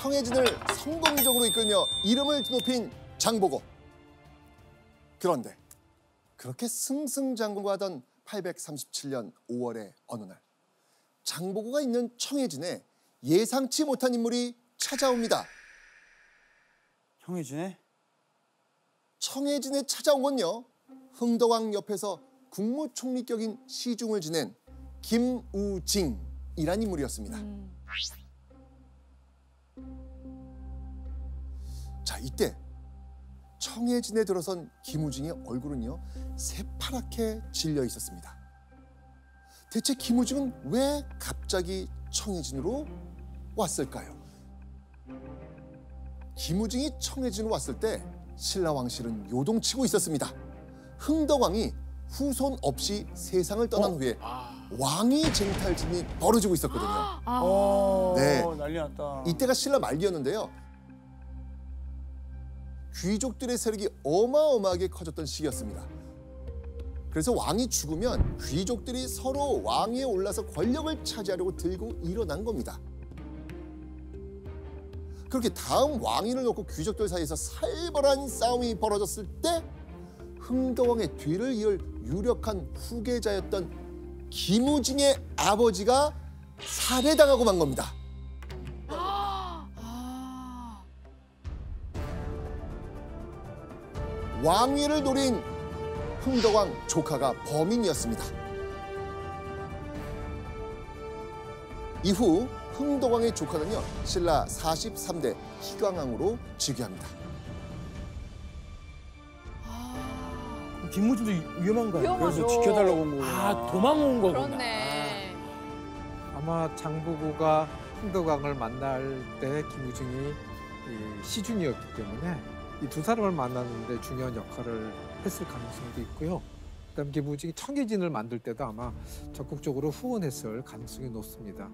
청해진을 성공적으로 이끌며 이름을 드높인 장보고. 그런데 그렇게 승승장구하던 837년 5월의 어느 날 장보고가 있는 청해진에 예상치 못한 인물이 찾아옵니다. 청해진에? 청해진에 찾아온 건요. 흥덕왕 옆에서 국무총리격인 시중을 지낸 김우징이란 인물이었습니다. 자, 이때 청해진에 들어선 김우징의 얼굴은요 새파랗게 질려 있었습니다. 대체 김우징은 왜 갑자기 청해진으로 왔을까요? 김우징이 청해진으로 왔을 때 신라 왕실은 요동치고 있었습니다. 흥덕왕이 후손 없이 세상을 떠난 후에 왕위 쟁탈전이 벌어지고 있었거든요. 네, 난리 났다. 이때가 신라 말기였는데요. 귀족들의 세력이 어마어마하게 커졌던 시기였습니다. 그래서 왕이 죽으면 귀족들이 서로 왕위에 올라서 권력을 차지하려고 들고 일어난 겁니다. 그렇게 다음 왕위를 놓고 귀족들 사이에서 살벌한 싸움이 벌어졌을 때 흥덕왕의 뒤를 이을 유력한 후계자였던 김우징의 아버지가 살해당하고 만 겁니다. 왕위를 노린 흥덕왕 조카가 범인이었습니다. 이후 흥덕왕의 조카는요 신라 43대 희광왕으로 즉위합니다. 김무진도 위험한 거야. 그래서 지켜달라고 온 거구나. 아, 도망온 거구나. 그렇네. 아마 장보고가 흥덕왕을 만날 때 김우징이 시중이었기 때문에 이 두 사람을 만났는데 중요한 역할을 했을 가능성도 있고요. 그다음 김우징이 청해진을 만들 때도 아마 적극적으로 후원했을 가능성이 높습니다.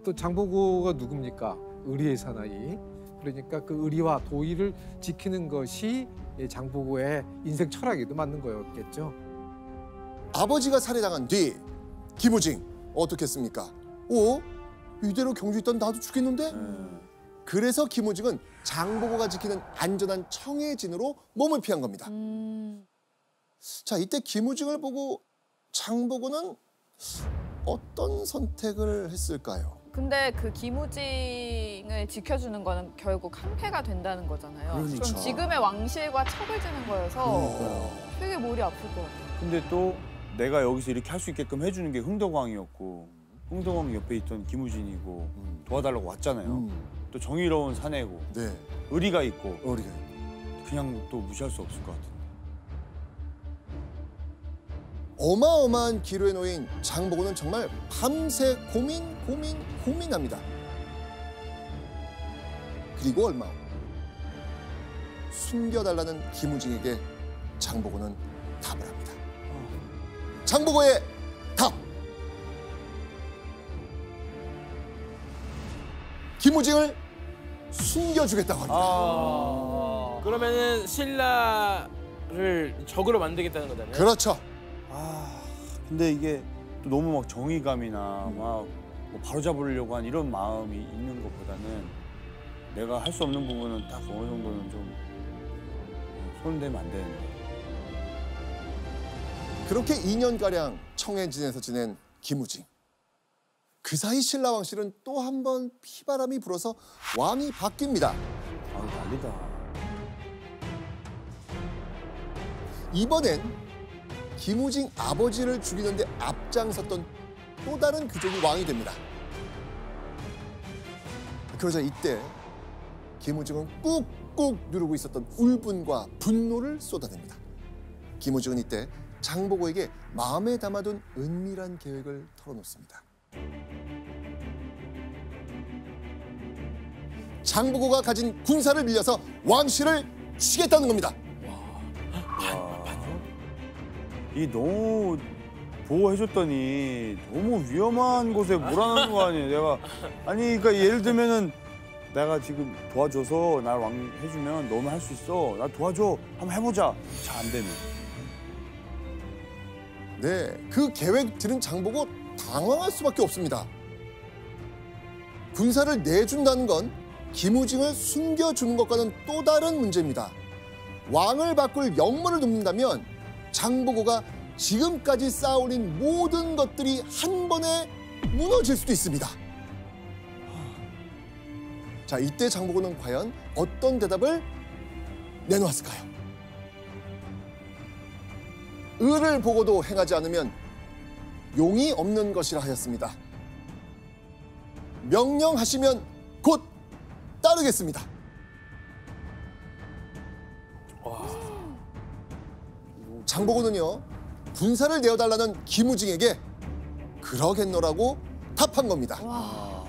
또 장보고가 누굽니까? 의리의 사나이. 그러니까 그 의리와 도의를 지키는 것이 장보고의 인생 철학에도 맞는 거였겠죠. 아버지가 살해당한 뒤 김우징 어떻게 했습니까? 오? 이대로 경주 있던 나도 죽겠는데? 그래서 김우징은 장보고가 지키는 안전한 청해진으로 몸을 피한 겁니다. 자, 이때 김우징을 보고 장보고는 어떤 선택을 했을까요? 근데 그 김우징을 지켜주는 거는 결국 한패가 된다는 거잖아요. 그러니까. 그럼 지금의 왕실과 척을 지는 거여서 되게 머리 아플 것 같아요. 근데 또 내가 여기서 이렇게 할 수 있게끔 해주는 게 흥덕왕이었고 흥덕왕 옆에 있던 김우진이고 도와달라고 왔잖아요. 또 정의로운 사내고 네, 의리가 있고 어리가 그냥 또 무시할 수 없을 것 같은데. 어마어마한 기로에 놓인 장보고는 정말 밤새 고민합니다. 그리고 얼마 후 숨겨달라는 김우징에게 장보고는 답을 합니다. 장보고의 답! 김우징을 숨겨주겠다고 합니다. 그러면은 신라를 적으로 만들겠다는 거잖아요. 그렇죠. 근데 이게 또 너무 막 정의감이나 막뭐 바로잡으려고 한 이런 마음이 있는 것보다는 내가 할 수 없는 부분은 딱 어느 정도는 좀 손대면 안 되는데. 그렇게 2년가량 청해진에서 지낸 김우징. 그 사이 신라 왕실은 또 한 번 피바람이 불어서 왕이 바뀝니다. 난리다. 이번엔 김우징 아버지를 죽이는데 앞장섰던 또 다른 귀족이 왕이 됩니다. 그러자 이때 김우징은 꾹꾹 누르고 있었던 울분과 분노를 쏟아냅니다. 김우징은 이때 장보고에게 마음에 담아둔 은밀한 계획을 털어놓습니다. 장보고가 가진 군사를 빌려서 왕실을 치겠다는 겁니다. 이 너무 보호해줬더니 너무 위험한 곳에 몰아넣는 거 아니에요? 내가 아니 그러니까 예를 들면은 내가 지금 도와줘서 날 왕 해주면 너는 할 수 있어. 나 도와줘. 한번 해보자. 잘 안 되면. 네, 그 계획 들은 장보고 당황할 수밖에 없습니다. 군사를 내준다는 건 김우징을 숨겨주는 것과는 또 다른 문제입니다. 왕을 바꿀 영문을 돕는다면 장보고가 지금까지 쌓아올린 모든 것들이 한 번에 무너질 수도 있습니다. 자, 이때 장보고는 과연 어떤 대답을 내놓았을까요? 을을 보고도 행하지 않으면 용이 없는 것이라 하였습니다. 명령하시면 곧 따르겠습니다. 장보고는요, 군사를 내어달라는 김우징에게 그러겠노라고 답한 겁니다. 와.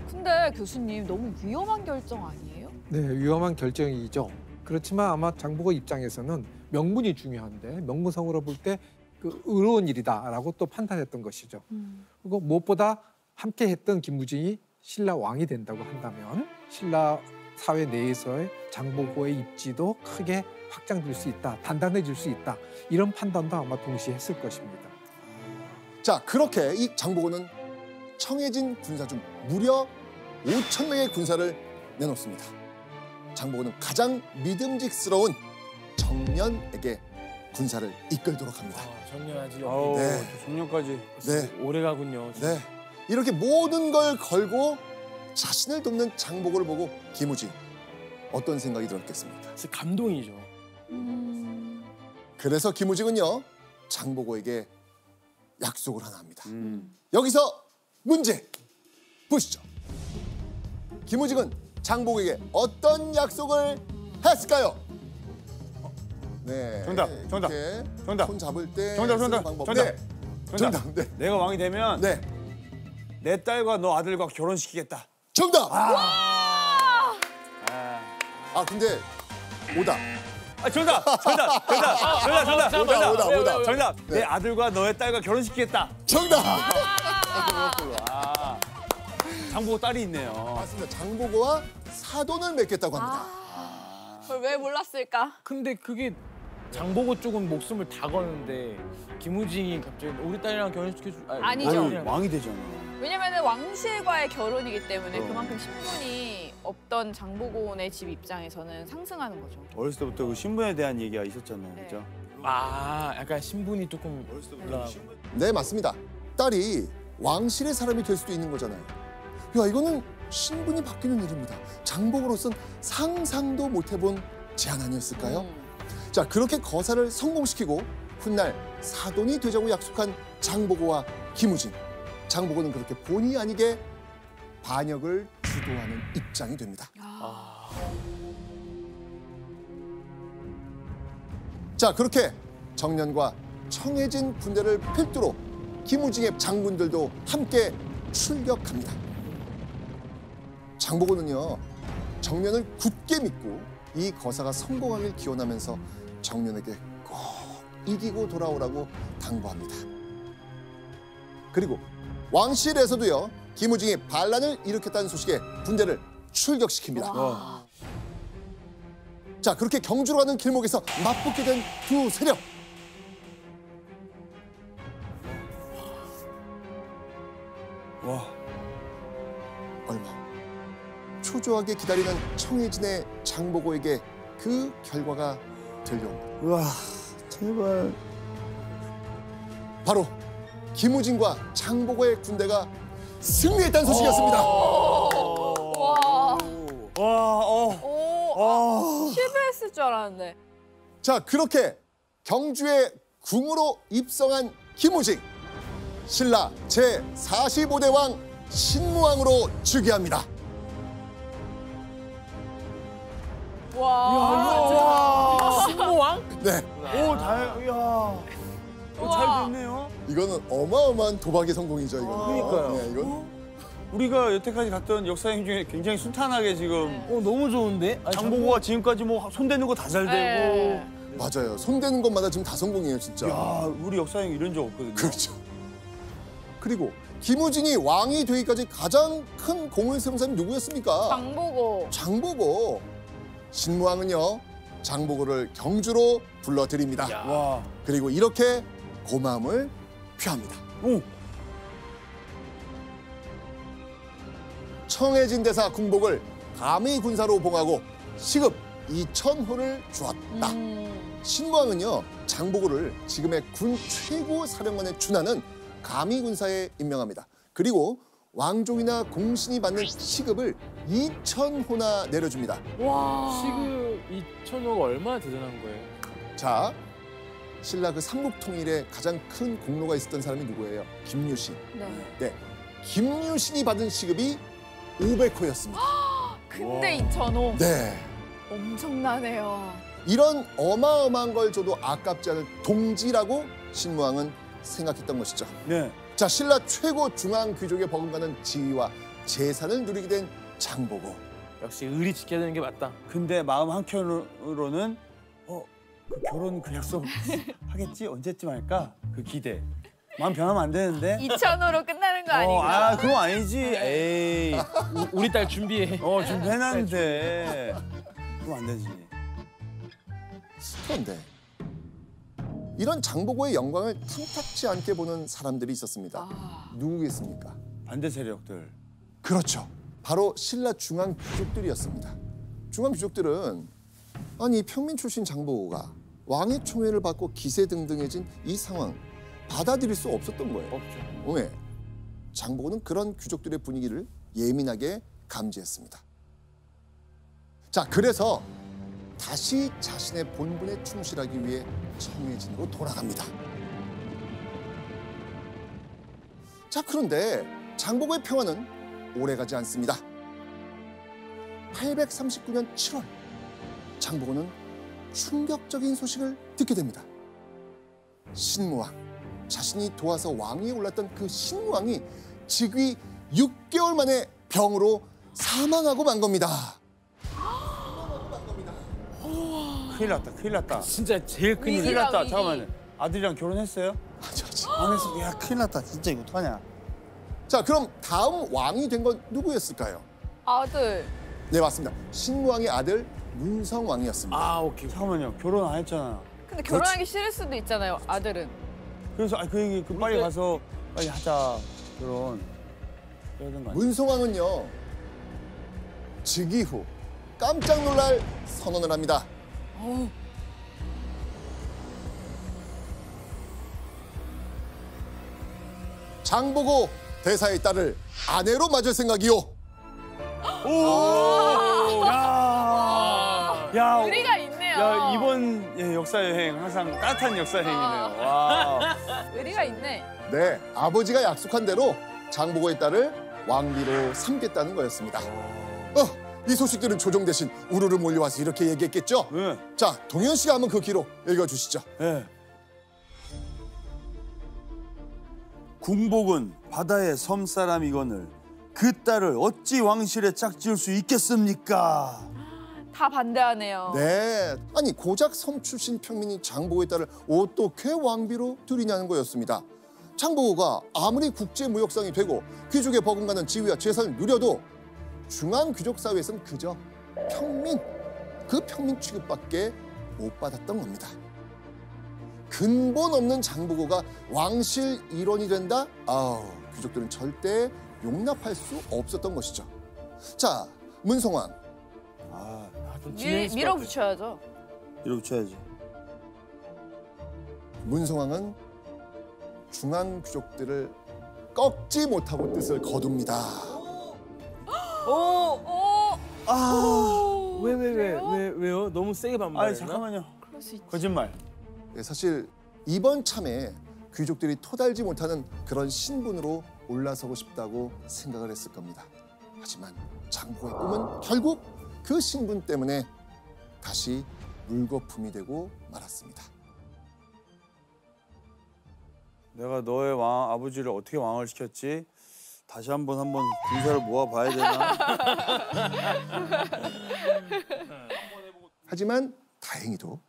근데 교수님 너무 위험한 결정 아니에요? 네, 위험한 결정이죠. 그렇지만 아마 장보고 입장에서는 명분이 중요한데 명분상으로 볼 때 그 의로운 일이다라고 또 판단했던 것이죠. 그리고 무엇보다 함께했던 김우징이 신라 왕이 된다고 한다면 신라 사회 내에서의 장보고의 입지도 크게 확장될 수 있다, 단단해질 수 있다, 이런 판단도 아마 동시에 했을 것입니다. 자, 그렇게 이 장보고는 청해진 군사 중 무려 5,000명의 군사를 내놓습니다. 장보고는 가장 믿음직스러운 정년에게 군사를 이끌도록 합니다. 정년 아직 아우, 네. 정년까지. 네, 오래 가군요. 네. 이렇게 모든 걸 걸고 자신을 돕는 장보고를 보고 김우징 어떤 생각이 들었겠습니까? 진짜 감동이죠. 그래서 김우징은요, 장보고에게 약속을 하나 합니다. 여기서 문제 보시죠. 김우징은 장보고에게 어떤 약속을 했을까요? 네. 정답. 손 잡을 때 정답. 쓰는 방법. 정답. 네. 정답. 네. 내가 왕이 되면 네. 내 딸과 너 아들과 결혼시키겠다. 정답. 아, 근데 오답. 정답. 정답. 네. 내 아들과 너의 딸과 결혼시키겠다. 정답. 장보고 딸이 있네요. 맞습니다. 장보고와 사돈을 맺겠다고 합니다. 그걸 왜 몰랐을까? 근데 그게 장보고 쪽은 목숨을 다 거는데 김우징이 갑자기 우리 딸이랑 결혼시켜주... 아니죠. 아니, 왕이 되잖아. 왜냐면 왕실과의 결혼이기 때문에 그만큼 신분이 없던 장보고의 집 입장에서는 상승하는 거죠. 어렸을 때부터 그 신분에 대한 얘기가 있었잖아요. 네. 그죠? 약간 신분이 조금 올라가고. 네, 맞습니다. 딸이 왕실의 사람이 될 수도 있는 거잖아요. 야, 이거는 신분이 바뀌는 일입니다. 장보고로선 상상도 못 해본 제안 아니었을까요? 자, 그렇게 거사를 성공시키고 훗날 사돈이 되자고 약속한 장보고와 김우징. 장보고는 그렇게 본의 아니게 반역을 주도하는 입장이 됩니다. 자, 그렇게 정년과 청해진 군대를 필두로 김우징의 장군들도 함께 출격합니다. 장보고는요, 정년을 굳게 믿고 이 거사가 성공하길 기원하면서 정년에게 꼭 이기고 돌아오라고 당부합니다. 그리고 왕실에서도요, 김우징이 반란을 일으켰다는 소식에 군대를 출격시킵니다. 자, 그렇게 경주로 가는 길목에서 맞붙게 된 두 세력. 와, 얼마 초조하게 기다리는 청해진의 장보고에게 그 결과가 들려옵니다. 우와, 제발. 바로 김우징과 장보고의 군대가 승리했다는 소식이었습니다. 와. 와, 실패했을 줄 알았는데. 자, 그렇게 경주의 궁으로 입성한 김우징, 신라 제45대 왕 신무왕으로 즉위합니다. 와. 신무왕? 네, 오, 이야. 잘 됐네요. 이거는 어마어마한 도박의 성공이죠. 이거. 그러니까요. 네, 이건 우리가 여태까지 갔던 역사행 중에 굉장히 순탄하게 지금 너무 좋은데? 장보고가 지금까지 뭐 손대는 거 다 잘 되고. 네. 맞아요. 손대는 것마다 지금 다 성공이에요, 진짜. 야, 우리 역사행 이런 적 없거든요. 그렇죠. 그리고 김우징이 왕이 되기까지 가장 큰 공을 세운 사람이 누구였습니까? 장보고. 장보고. 신무왕은요, 장보고를 경주로 불러들입니다. 와, 그리고 이렇게 고마움을 표합니다. 오, 청해진 대사 궁복을 감히 군사로 봉하고 시급 2,000호를 주었다. 신무왕은요 장보고를 지금의 군 최고 사령관에 준하는 감히 군사에 임명합니다. 그리고 왕족이나 공신이 받는 시급을 2,000호나 내려줍니다. 와. 시급 2,000호가 얼마나 대단한 거예요? 자, 신라 그 삼국 통일에 가장 큰 공로가 있었던 사람이 누구예요? 김유신. 네. 네, 김유신이 받은 시급이 500호였습니다. 근데 2,005. 네, 엄청나네요. 이런 어마어마한 걸 줘도 아깝지 않을 동지라고 신무왕은 생각했던 것이죠. 네. 자, 신라 최고 중앙 귀족의 버금가는 지위와 재산을 누리게 된 장보고. 역시 의리 지켜야 되는 게 맞다. 근데 마음 한켠으로는 그 결혼 그 약속 하겠지? 언제쯤 할까? 그 기대. 마음 변하면 안 되는데. 2,005로 끝나는 거 아닌가? 그건 아니지. 에이. 우리 딸 준비해. 준비해놨는데. 그럼 안 되지. 그런데 이런 장보고의 영광을 탐탁치 않게 보는 사람들이 있었습니다. 누구겠습니까? 반대 세력들. 그렇죠. 바로 신라 중앙 귀족들이었습니다. 중앙 귀족들은 아니 평민 출신 장보고가 왕의 총애를 받고 기세등등해진 이 상황 받아들일 수 없었던 거예요. 없죠. 왜? 장보고는 그런 귀족들의 분위기를 예민하게 감지했습니다. 자, 그래서 다시 자신의 본분에 충실하기 위해 청해진으로 돌아갑니다. 자, 그런데 장보고의 평화는 오래가지 않습니다. 839년 7월, 장보고는 충격적인 소식을 듣게 됩니다. 신무왕, 자신이 도와서 왕위에 올랐던 그 신무왕이 즉위 6개월 만에 병으로 사망하고 만 겁니다. 큰일 났다. 진짜 제일 큰 큰일 일. 났다. 위기. 잠깐만요. 아들이랑 결혼했어요? 안 했어. 야, 큰일 났다. 진짜 이거 어떡하냐. 자, 그럼 다음 왕이 된 건 누구였을까요? 아들. 네, 맞습니다. 신무왕의 아들 문성왕이었습니다. 아, 오케이. 잠깐만요. 결혼 안 했잖아. 근데 결혼하기 싫을 수도 있잖아요, 아들은. 그래서 그 얘기 빨리 때- 가서 빨리 하자. 결혼. 해야 되는 거 아니야? 문성왕은요, 즉위 후 깜짝 놀랄 선언을 합니다. 장보고 대사의 딸을 아내로 맞을 생각이요. 오! 야, 의리가 있네요. 야, 이번 역사 여행 항상 따뜻한 역사 여행이네요. 와. 의리가 있네. 네, 아버지가 약속한 대로 장보고의 딸을 왕비로 삼겠다는 거였습니다. 이 소식들은 조정 대신 우르르 몰려와서 이렇게 얘기했겠죠? 네. 자, 동현 씨가 한번 그 기록 읽어주시죠. 네. 궁복은 바다의 섬사람이거늘 그 딸을 어찌 왕실에 짝지을 수 있겠습니까? 다 반대하네요. 네, 아니 고작 섬 출신 평민이 장보고의 딸을 어떻게 왕비로 들이냐는 거였습니다. 장보고가 아무리 국제무역상이 되고 귀족의 버금가는 지위와 재산을 누려도 중앙 귀족 사회에서는 그저 평민, 그 평민 취급밖에 못 받았던 겁니다. 근본 없는 장보고가 왕실 일원이 된다? 귀족들은 절대 용납할 수 없었던 것이죠. 자, 문성왕. 좀 진행했을 것 같아. 밀어붙여야죠. 이러붙여야지. 문성왕은 중앙 귀족들을 꺾지 못하고 뜻을 거둡니다. 왜요? 너무 세게 아니, 반발했나? 잠깐만요. 그럴 수 있지. 거짓말. 네, 사실 이번 참에 귀족들이 토달지 못하는 그런 신분으로 올라서고 싶다고 생각을 했을 겁니다. 하지만 장보고의 꿈은 결국 그 신분 때문에 다시 물거품이 되고 말았습니다. 내가 너의 아버지를 어떻게 왕을 시켰지? 다시 한번 군사를 모아봐야 되나? 하지만 다행히도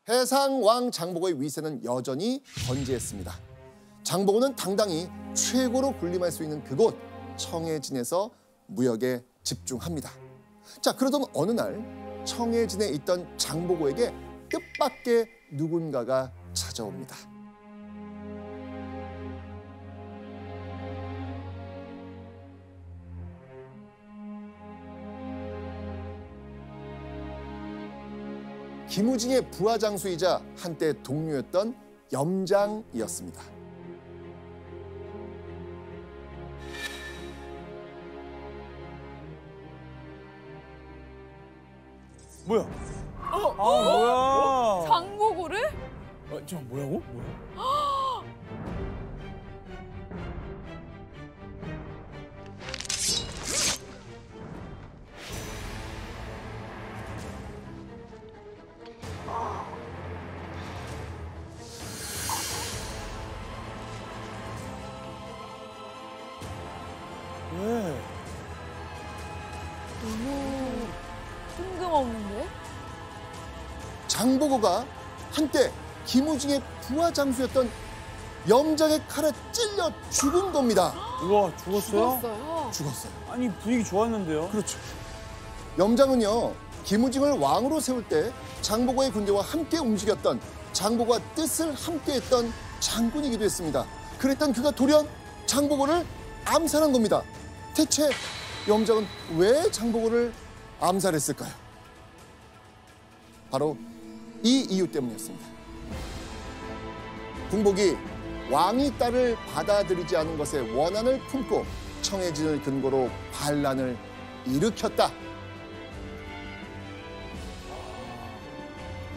해상왕 장보고의 위세는 여전히 건재했습니다. 장보고는 당당히 최고로 군림할 수 있는 그곳 청해진에서 무역에 집중합니다. 자, 그러던 어느 날 청해진에 있던 장보고에게 뜻밖의 누군가가 찾아옵니다. 김우징의 부하 장수이자 한때 동료였던 염장이었습니다. 뭐야? 뭐야? 장보고를? 저 뭐라고? 뭐야? 왜? 너무 뜬금없는데? 장보고가 한때 김우징의 부하 장수였던 염장의 칼에 찔려 죽은 겁니다. 우와, 죽었어요? 죽었어요. 죽었어요. 아니, 분위기 좋았는데요? 그렇죠. 염장은요, 김우징을 왕으로 세울 때 장보고의 군대와 함께 움직였던, 장보고와 뜻을 함께했던 장군이기도 했습니다. 그랬던 그가 돌연 장보고를 암살한 겁니다. 대체 염장은 왜 장보고를 암살했을까요? 바로 이 이유 때문이었습니다. 궁복이 왕이 딸을 받아들이지 않은 것에 원한을 품고 청해진을 근거로 반란을 일으켰다.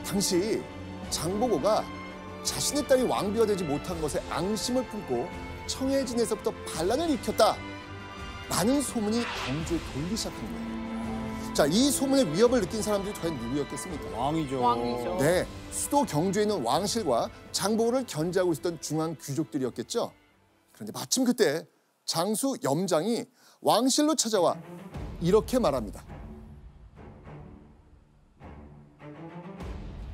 당시 장보고가 자신의 딸이 왕비가 되지 못한 것에 앙심을 품고 청해진에서부터 반란을 일으켰다. 라는 소문이 경주에 돌기 시작한 거예요. 자, 이 소문의 위협을 느낀 사람들이 과연 누구였겠습니까? 왕이죠. 왕이죠. 네, 수도 경주에 있는 왕실과 장보고를 견제하고 있었던 중앙 귀족들이었겠죠. 그런데 마침 그때 장수 염장이 왕실로 찾아와 이렇게 말합니다.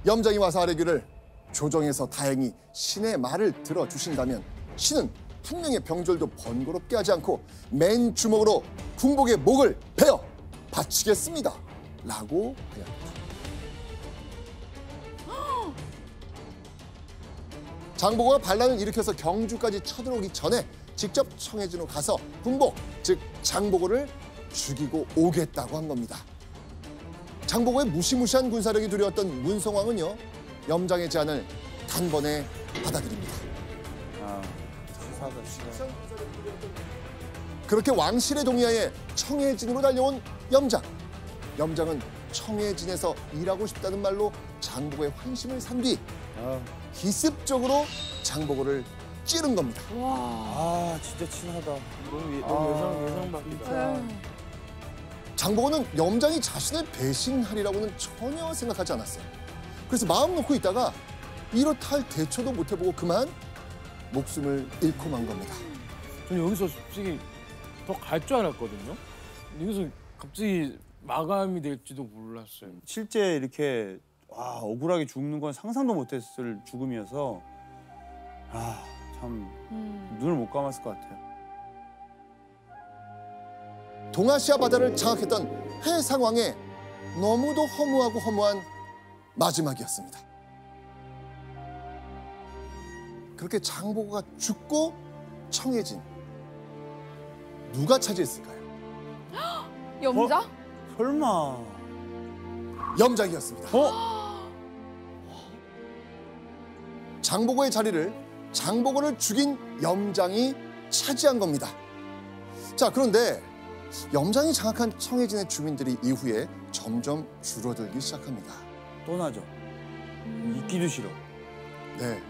염장이 와서 아뢰기를 조정에서 다행히 신의 말을 들어주신다면 신은 한 명의 병졸도 번거롭게 하지 않고 맨 주먹으로 궁복의 목을 베어 바치겠습니다. 라고 하였다. 장보고가 반란을 일으켜서 경주까지 쳐들어오기 전에 직접 청해진으로 가서 궁복, 즉 장보고를 죽이고 오겠다고 한 겁니다. 장보고의 무시무시한 군사력이 두려웠던 문성왕은요, 염장의 제안을 단번에 받아들입니다. 그렇게 왕실의 동의하에 청해진으로 달려온 염장. 염장은 청해진에서 일하고 싶다는 말로 장보고의 환심을 산 뒤 기습적으로 장보고를 찌른 겁니다. 아, 진짜 친하다. 너무 예상 밖이다. 장보고는 염장이 자신을 배신하리라고는 전혀 생각하지 않았어요. 그래서 마음 놓고 있다가 이렇다 할 대처도 못 해보고 그만 목숨을 잃고 만 겁니다. 저는 여기서 솔직히 더 갈 줄 알았거든요. 여기서 갑자기 마감이 될지도 몰랐어요. 실제 이렇게 억울하게 죽는 건 상상도 못했을 죽음이어서 참 눈을 못 감았을 것 같아요. 동아시아 바다를 장악했던 해상왕의 너무도 허무하고 허무한 마지막이었습니다. 그렇게 장보고가 죽고 청해진 누가 차지했을까요? 염장? 설마. 염장이었습니다. 장보고의 자리를 장보고를 죽인 염장이 차지한 겁니다. 자, 그런데 염장이 장악한 청해진의 주민들이 이후에 점점 줄어들기 시작합니다. 떠나죠. 있기도 싫어. 네,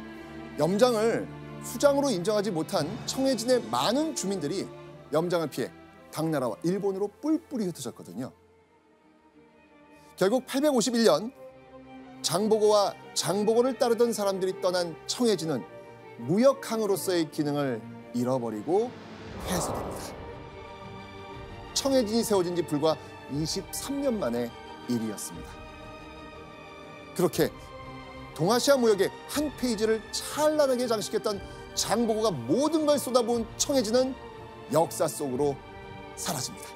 염장을 수장으로 인정하지 못한 청해진의 많은 주민들이 염장을 피해 당나라와 일본으로 뿔뿔이 흩어졌거든요. 결국 851년 장보고와 장보고를 따르던 사람들이 떠난 청해진은 무역항으로서의 기능을 잃어버리고 폐쇄됩니다. 청해진이 세워진 지 불과 23년 만의 일이었습니다. 그렇게 동아시아 무역의 한 페이지를 찬란하게 장식했던 장보고가 모든 걸 쏟아부은 청해진은 역사 속으로 사라집니다.